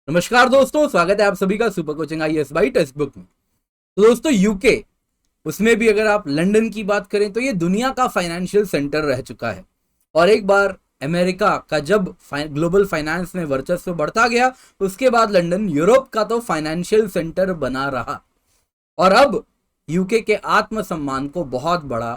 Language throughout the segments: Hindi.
नमस्कार दोस्तों, स्वागत है आप सभी का super coaching IAS by text book में। तो दोस्तों यूके, उसमें भी अगर आप लंदन की बात करें तो ये दुनिया का फाइनेंशियल सेंटर रह चुका है। और एक बार अमेरिका का जब ग्लोबल फाइनेंस में वर्चस्व बढ़ता गया, उसके बाद लंदन यूरोप का तो फाइनेंशियल सेंटर बना रहा। और अब यूके के आत्मसम्मान को बहुत बड़ा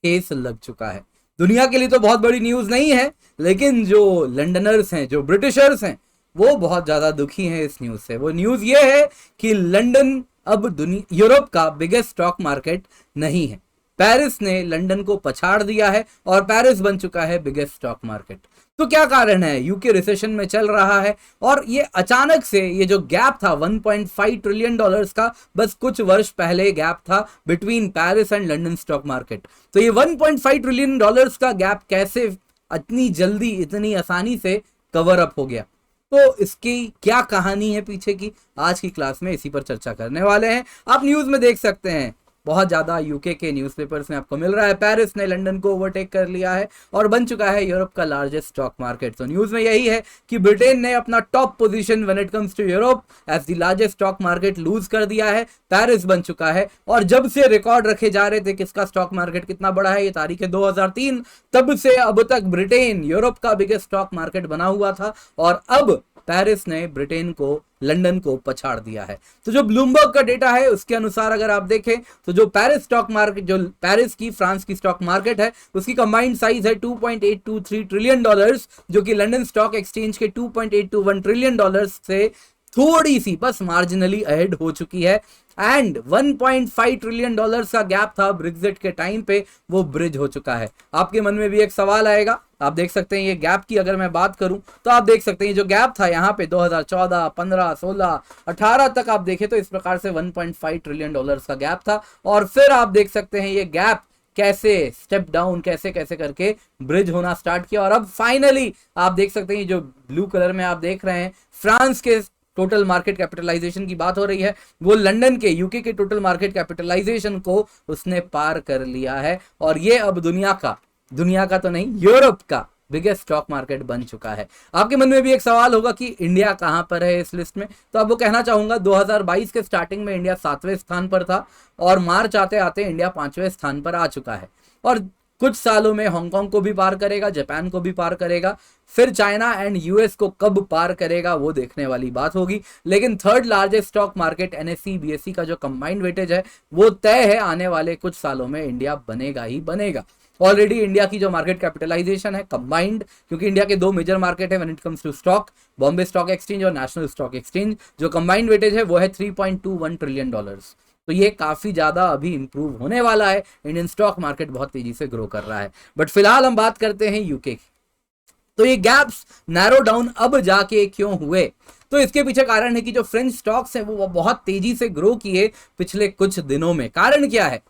ठेस लग चुका है। दुनिया के लिए तो बहुत बड़ी न्यूज नहीं है, लेकिन जो लंडनर्स हैं, जो ब्रिटिशर्स हैं, वो बहुत ज्यादा दुखी हैं इस न्यूज से। वो न्यूज ये है कि लंदन अब यूरोप का बिगेस्ट स्टॉक मार्केट नहीं है। पेरिस ने लंदन को पछाड़ दिया है और पेरिस बन चुका है बिगेस्ट स्टॉक मार्केट। तो क्या कारण है? यूके रिसेशन में चल रहा है और ये अचानक से ये जो गैप था 1.5 ट्रिलियन डॉलर्स का, बस कुछ वर्ष पहले गैप था between Paris and London stock market. तो ये 1.5 ट्रिलियन डॉलर्स का गैप कैसे इतनी जल्दी, इतनी आसानी से कवर अप हो गया? तो इसकी क्या कहानी है पीछे की, आज की क्लास में इसी पर चर्चा करने वाले हैं। आप न्यूज में देख सकते हैं, बहुत ज्यादा यूके के न्यूज़पेपर्स में आपको मिल रहा है, पेरिस ने लंदन को ओवरटेक कर लिया है और बन चुका है यूरोप का लार्जेस्ट स्टॉक मार्केट। तो न्यूज में यही है कि ब्रिटेन ने अपना top position when it comes to Europe as the largest stock market lose कर दिया है। पेरिस बन चुका है और जब से रिकॉर्ड रखे जा रहे थे किसका स्टॉक मार्केट कितना बड़ा है, ये तारीख है 2003, तब से अब तक ब्रिटेन यूरोप का बिगेस्ट स्टॉक मार्केट बना हुआ था और अब पेरिस ने ब्रिटेन को, लंदन को पछाड़ दिया है। तो जो ब्लूमबर्ग का डेटा है उसके अनुसार अगर आप देखें तो जो पेरिस स्टॉक मार्केट, जो पेरिस की, फ्रांस की स्टॉक मार्केट है, उसकी कंबाइंड साइज है 2.823 ट्रिलियन डॉलर्स, जो कि लंदन स्टॉक एक्सचेंज के 2.821 ट्रिलियन डॉलर्स से थोड़ी सी, बस मार्जिनली अहेड हो चुकी है। एंड 1.5 ट्रिलियन डॉलर्स का गैप था ब्रेग्जिट के टाइम पे, वो ब्रिज हो चुका है। आपके मन में भी एक सवाल आएगा, आप देख सकते हैं ये गैप की अगर मैं बात करूं तो आप देख सकते हैं जो गैप था यहाँ पे 2014, 15, 16, 18 तक आप देखें तो इस प्रकार से 1.5 ट्रिलियन डॉलर्स का गैप था। और फिर आप देख सकते हैं ये गैप कैसे स्टेप डाउन, कैसे कैसे करके ब्रिज होना स्टार्ट किया और अब फाइनली आप देख सकते हैं जो ब्लू कलर में आप देख रहे हैं, फ्रांस के टोटल मार्केट कैपिटलाइजेशन की बात हो रही है, वो लंदन के, यूके के टोटल मार्केट कैपिटलाइजेशन को उसने पार कर लिया है और ये अब दुनिया का तो नहीं, यूरोप का बिगेस्ट स्टॉक मार्केट बन चुका है। आपके मन में भी एक सवाल होगा कि इंडिया कहां पर है इस लिस्ट में, तो अब वो कहना चाहूंगा 2022 के स्टार्टिंग में इंडिया 7वें स्थान पर था और मार्च आते आते इंडिया 5वें स्थान पर आ चुका है और कुछ सालों में हांगकांग को भी पार करेगा, जापान को भी पार करेगा, फिर चाइना एंड यूएस को कब पार करेगा वो देखने वाली बात होगी। लेकिन third largest stock market NSE BSE का जो कंबाइंड वेटेज है वो तय है, आने वाले कुछ सालों में इंडिया बनेगा ही बनेगा। ऑलरेडी इंडिया की जो मार्केट कैपिटलाइजेशन है कंबाइंड, क्योंकि इंडिया के दो मेजर मार्केट है when it comes to stock, Bombay stock exchange और नेशनल स्टॉक एक्सचेंज, जो कंबाइंड वेटेज है वो है 3.21 ट्रिलियन डॉलर्स। तो ये काफी ज्यादा अभी इंप्रूव होने वाला है, इंडियन स्टॉक मार्केट बहुत तेजी से ग्रो कर रहा है। बट फिलहाल हम बात करते हैं यूके की। तो ये गैप्स नैरो डाउन अब जाके क्यों हुए? तो इसके पीछे कारण है कि जो फ्रेंच स्टॉक्स हैं वो बहुत तेजी से ग्रो किए पिछले कुछ दिनों में। कारण क्या है?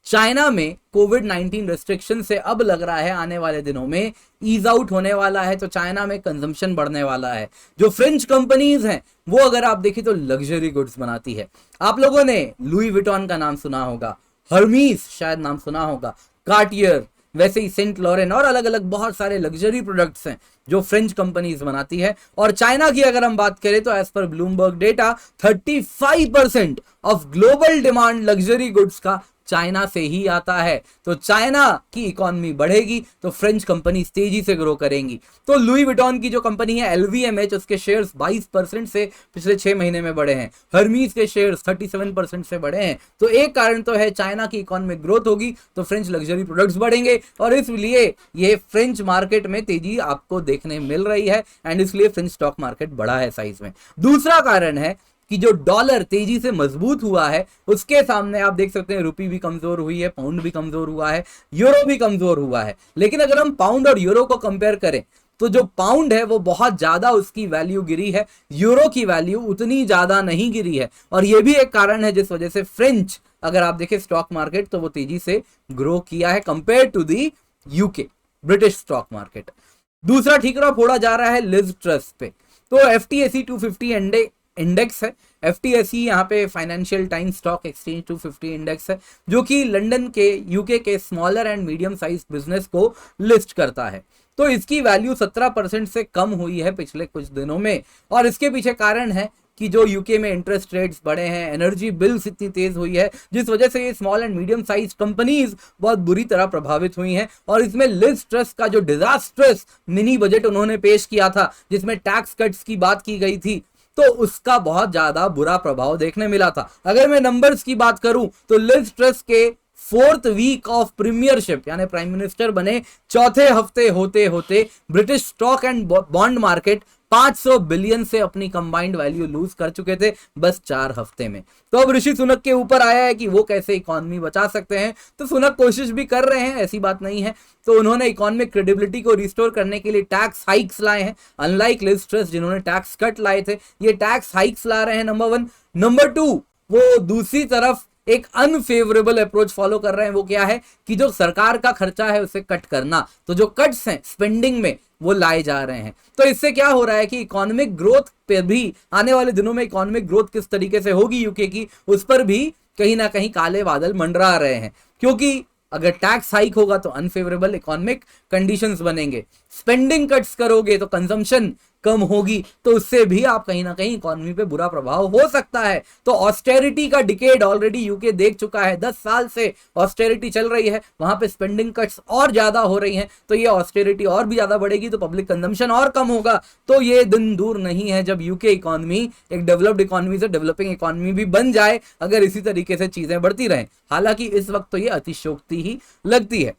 चाइना में कोविड-19 रेस्ट्रिक्शन से अब लग रहा है आने वाले दिनों में ईज आउट होने वाला है, तो चाइना में कंजम्पशन बढ़ने वाला है। जो फ्रेंच कंपनीज हैं वो अगर आप देखें तो लग्जरी गुड्स बनाती है। आप लोगों ने लुई विटॉन का नाम सुना होगा, हर्मीस शायद नाम सुना होगा, कार्टियर, वैसे ही सेंट लॉरेन और अलग अलग बहुत सारे लग्जरी प्रोडक्ट्स हैं जो फ्रेंच कंपनीज बनाती है। और चाइना की अगर हम बात करें तो as per Bloomberg data 35% of global demand luxury goods का चाइना से ही आता है। तो चाइना की इकोनॉमी बढ़ेगी तो फ्रेंच कंपनी तेजी से ग्रो करेंगी। तो लुई विटॉन की जो कंपनी है एलवीएमएच, उसके शेयर्स 22% से पिछले 6 महीने में बढ़े हैं। हर्मीज के शेयर्स 37% से बढ़े हैं। तो एक कारण तो है चाइना की इकोनॉमी ग्रोथ होगी तो फ्रेंच लग्जरी प्रोडक्ट्स बढ़ेंगे और इसलिए ये फ्रेंच मार्केट में तेजी आपको देखने मिल रही है एंड इसलिए फ्रेंच स्टॉक मार्केट बढ़ा है साइज में। दूसरा कारण है कि जो डॉलर तेजी से मजबूत हुआ है उसके सामने आप देख सकते हैं रुपी भी कमजोर हुई है, पाउंड भी कमजोर हुआ है, यूरो भी कमजोर हुआ है। लेकिन अगर हम पाउंड और यूरो को कंपेयर करें तो जो पाउंड है वो बहुत ज्यादा उसकी वैल्यू गिरी है, यूरो की वैल्यू उतनी ज्यादा नहीं गिरी है। और ये भी एक कारण है जिस वजह से फ्रेंच, अगर आप देखें स्टॉक मार्केट, तो वो तेजी से ग्रो किया है compare to the UK British stock market. दूसरा ठीकरा फोड़ा जा रहा है लिज ट्रस पे। तो एफटीएसी 250 इंडेक्स है। एफटीएसी यहाँ पे financial times stock exchange 250 index है, जो कि लंदन के, यूके के smaller and medium size business को लिस्ट करता है। तो इसकी वैल्यू 17% से कम हुई है पिछले कुछ दिनों में। और इसके पीछे कारण है कि जो यूके में इंटरेस्ट रेट्स बढ़े हैं, एनर्जी बिल्स इतनी तेज हुई है, जिस वजह से ये small and medium size companies बहुत बुरी तरह प्रभावित हुई हैं। और इसमें लिज ट्रस का जो डिजास्ट्रस मिनी बजट उन्होंने पेश किया था, जिसमें टैक्स कट्स की बात की गई थी, तो उसका बहुत ज्यादा बुरा प्रभाव देखने मिला था। अगर मैं नंबर्स की बात करूं तो लिज ट्रस के 4th वीक ऑफ प्रीमियरशिप यानी प्राइम मिनिस्टर बने चौथे हफ्ते होते होते British stock and bond market 500 billion से अपनी कंबाइंड वैल्यू लूज कर चुके थे बस 4 हफ्ते में। तो अब ऋषि सुनक के ऊपर आया है कि वो कैसे इकोनॉमी बचा सकते हैं। तो सुनक कोशिश भी कर रहे हैं, ऐसी बात नहीं है। तो उन्होंने इकोनॉमिक क्रेडिबिलिटी को रिस्टोर करने के लिए टैक्स हाइक्स लाए हैं, अनलाइक लिज ट्रस जिन्होंने टैक्स कट लाए थे, ये टैक्स हाइक्स ला रहे हैं, नंबर 1। नंबर 2, वो दूसरी तरफ एक अनफेवरेबल अप्रोच फॉलो कर रहे हैं। वो क्या है कि जो सरकार का खर्चा है उसे कट करना, तो जो कट्स हैं स्पेंडिंग में वो लाए जा रहे हैं। तो इससे क्या हो रहा है कि इकोनॉमिक ग्रोथ पे भी, आने वाले दिनों में इकोनॉमिक ग्रोथ किस तरीके से होगी यूके की, उस पर भी कहीं ना कहीं काले बादल मंडरा रहे हैं। क्योंकि अगर टैक्स हाइक होगा तो अनफेवरेबल इकोनॉमिक कंडीशंस बनेंगे, स्पेंडिंग कट्स करोगे तो कंजम्पशन कम होगी, तो उससे भी आप कहीं ना कहीं इकोनॉमी पे बुरा प्रभाव हो सकता है। तो ऑस्टेरिटी का डिकेड ऑलरेडी यूके देख चुका है, 10 साल से ऑस्टेरिटी चल रही है, वहां पे स्पेंडिंग कट्स और ज्यादा हो रही हैं, तो ये ऑस्टेरिटी और भी ज्यादा बढ़ेगी तो पब्लिक कंजम्पशन और कम होगा। तो ये दिन दूर नहीं है जब यूके इकोनॉमी एक डेवलप्ड इकोनॉमी से डेवलपिंग इकोनॉमी भी बन जाए, अगर इसी तरीके से चीजें बढ़ती रहें। हालांकि इस वक्त तो ये अतिशयोक्ति ही लगती है।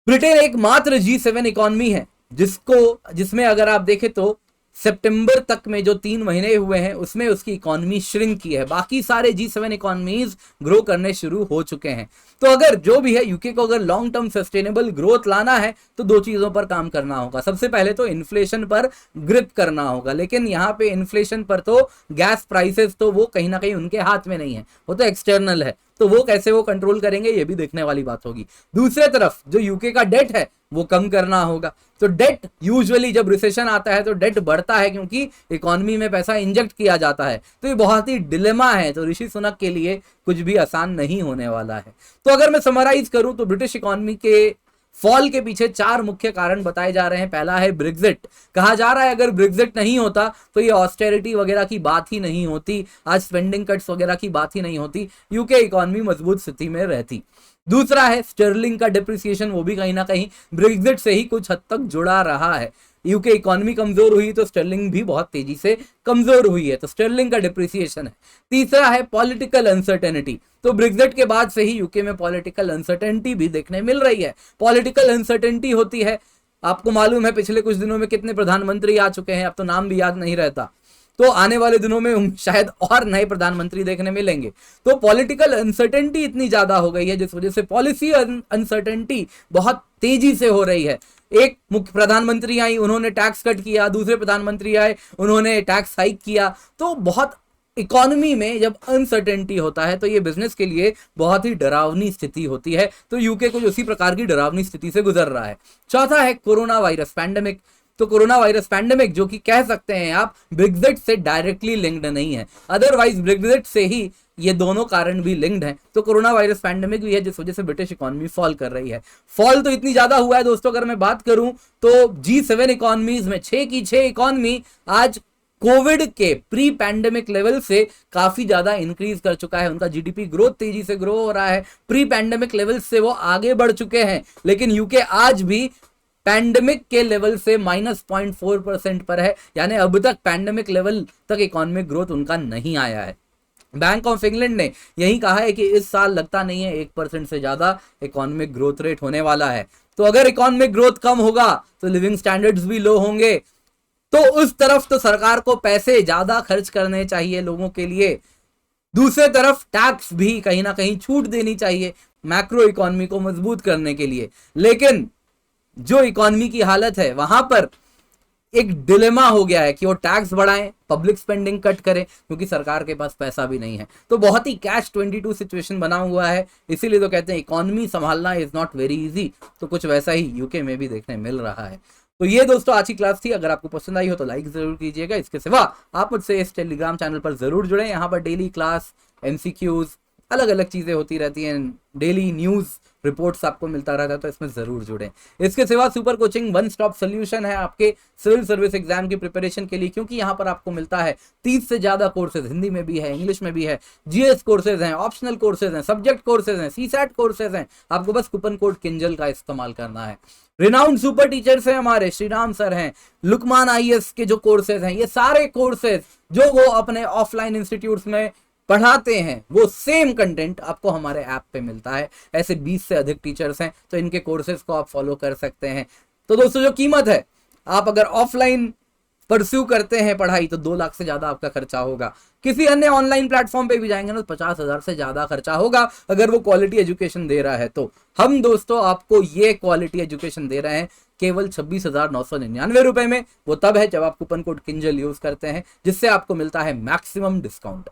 ब्रिटेन एकमात्र G7 इकोनॉमी है जिसमें अगर आप देखें तो सितंबर तक में जो 3 महीने हुए हैं उसमें उसकी इकोनॉमी श्रिंक की है। बाकी सारे G7 इकोनॉमीज ग्रो करने शुरू हो चुके हैं। तो अगर जो भी है यूके को अगर लॉन्ग टर्म सस्टेनेबल ग्रोथ लाना है तो 2 चीजों पर काम करना होगा। सबसे पहले तो इन्फ्लेशन पर ग्रिप करना होगा, लेकिन यहाँ पे इन्फ्लेशन पर तो गैस प्राइसेस तो वो कहीं ना कहीं उनके हाथ में नहीं है, वो तो एक्सटर्नल है, तो वो कैसे वो कंट्रोल करेंगे ये भी देखने वाली बात होगी। दूसरे तरफ जो यूके का डेट है वो कम करना होगा। तो डेट यूजुअली जब रिसेशन आता है तो डेट बढ़ता है क्योंकि इकोनॉमी में पैसा इंजेक्ट किया जाता है। तो ये बहुत ही डिलेमा है, तो ऋषि सुनक के लिए कुछ भी आसान नहीं होने वाला है। तो अगर मैं समराइज करूं तो ब्रिटिश इकोनॉमी के फॉल के पीछे 4 मुख्य कारण बताए जा रहे हैं। पहला है ब्रेक्जिट। कहा जा रहा है अगर ब्रेक्जिट नहीं होता तो ये ऑस्टेरिटी वगैरह की बात ही नहीं होती, आज स्पेंडिंग कट्स वगैरह की बात ही नहीं होती, यूके इकोनॉमी मजबूत स्थिति में रहती। दूसरा है स्टर्लिंग का डिप्रिसिएशन, वो भी कहीं ना कहीं ब्रेक्जिट से ही कुछ हद तक जुड़ा रहा है। यूके इकोनॉमी कमजोर हुई तो स्टर्लिंग भी बहुत तेजी से कमजोर हुई है, तो स्टर्लिंग का डिप्रिसिएशन है। तीसरा है पॉलिटिकल अनसर्टेनिटी। तो ब्रेक्जिट के बाद से ही यूके में पॉलिटिकल अनसर्टेनिटी भी देखने मिल रही है। पॉलिटिकल अनसर्टेनिटी होती है, आपको मालूम है पिछले कुछ दिनों में कितने प्रधानमंत्री आ चुके हैं, अब तो नाम भी याद नहीं रहता, तो आने वाले दिनों में शायद और नए प्रधानमंत्री देखने मिलेंगे। तो पॉलिटिकल अनसर्टेनिटी इतनी ज्यादा हो गई है जिस वजह से पॉलिसी अनसर्टेनिटी बहुत तेजी से हो रही है। एक मुख्य प्रधानमंत्री आई, उन्होंने टैक्स कट किया, दूसरे प्रधानमंत्री आए, उन्होंने टैक्स हाइक किया। तो बहुत इकोनॉमी में जब अनसर्टेनिटी होता है तो ये बिजनेस के लिए बहुत ही डरावनी स्थिति होती है। तो यूके कुछ उसी प्रकार की डरावनी स्थिति से गुजर रहा है। चौथा है कोरोना वायरस पैंडेमिक। तो कोरोना वायरस पैंडेमिक जो कि कह सकते हैं आप ब्रेक्जिट से डायरेक्टली लिंक्ड नहीं है, अदरवाइज ब्रेक्जिट से ही ये दोनों कारण भी लिंक्ड हैं। तो कोरोना वायरस पैंडेमिक भी है जिस वजह से ब्रिटिश इकोनॉमी फॉल कर रही है। फॉल तो इतनी ज्यादा हुआ है दोस्तों, अगर मैं बात करूं तो G7 इकोनॉमीज में 6 की 6 इकोनॉमी आज कोविड के प्री पैंडेमिक लेवल से काफी ज्यादा इंक्रीज कर चुका है। उनका जीडीपी ग्रोथ तेजी से ग्रो हो रहा है, प्री पैंडेमिक लेवल से वो आगे बढ़ चुके हैं। लेकिन यूके आज भी पैंडेमिक के लेवल से -0.4% पर है, यानी अब तक पैंडेमिक लेवल तक इकोनॉमिक ग्रोथ उनका नहीं आया है। बैंक ऑफ इंग्लैंड ने यही कहा है कि इस साल लगता नहीं है 1% से ज्यादा इकोनॉमिक ग्रोथ रेट होने वाला है। तो अगर इकोनॉमिक ग्रोथ कम होगा तो लिविंग स्टैंडर्ड्स भी लो होंगे। तो उस तरफ तो सरकार को पैसे ज्यादा खर्च करने चाहिए लोगों के लिए, दूसरे तरफ टैक्स भी कहीं ना कहीं छूट देनी चाहिए मैक्रो इकोनॉमी को मजबूत करने के लिए। लेकिन जो इकोनॉमी की हालत है वहां पर एक डिलेमा हो गया है कि वो टैक्स बढ़ाएं, पब्लिक स्पेंडिंग कट करें, क्योंकि सरकार के पास पैसा भी नहीं है। तो बहुत ही कैश 22 सिचुएशन बना हुआ है। इसीलिए तो कहते हैं इकोनॉमी संभालना इज नॉट वेरी इजी। तो कुछ वैसा ही यूके में भी देखने मिल रहा है। तो ये दोस्तों आज की क्लास थी। अगर आपको पसंद आई हो तो लाइक जरूर कीजिएगा। इसके सिवा आप मुझसे इस टेलीग्राम चैनल पर जरूर जुड़े, यहाँ पर डेली क्लास, MCQs, अलग अलग चीजें होती रहती हैं, डेली न्यूज रिपोर्ट्स आपको मिलता रहता है, तो इसमें जरूर जुड़ें। इसके सिवा super coaching one stop solution है आपके सिविल सर्विस एग्जाम की प्रिपरेशन के लिए, क्योंकि यहाँ पर आपको मिलता है 30 से ज्यादा कोर्सेज, हिंदी में भी है, इंग्लिश में भी है, जीएस कोर्सेज हैं, ऑप्शनल कोर्सेज हैं, सब्जेक्ट कोर्सेज हैं, सीसैट कोर्सेज हैं। आपको बस कूपन कोड किंजल का इस्तेमाल करना है। रिनाउंड सुपर टीचर्स हैं हमारे, श्रीराम सर हैं, लुकमान आईएएस के जो कोर्सेज हैं, ये सारे कोर्सेज जो वो अपने ऑफलाइन इंस्टीट्यूट्स में पढ़ाते हैं, वो सेम कंटेंट आपको हमारे ऐप पे मिलता है। ऐसे 20 से अधिक टीचर्स हैं, तो इनके कोर्सेज को आप फॉलो कर सकते हैं। तो दोस्तों जो कीमत है, आप अगर ऑफलाइन परस्यू करते हैं पढ़ाई तो 2 लाख से ज्यादा आपका खर्चा होगा। किसी अन्य ऑनलाइन प्लेटफॉर्म पे भी जाएंगे ना तो 50,000 से ज्यादा खर्चा होगा, अगर वो क्वालिटी एजुकेशन दे रहा है तो। हम दोस्तों आपको ये क्वालिटी एजुकेशन दे रहे हैं केवल 26,999 रुपए में। वो तब है जब आप कूपन कोड किंजल यूज करते हैं, जिससे आपको मिलता है मैक्सिमम डिस्काउंट।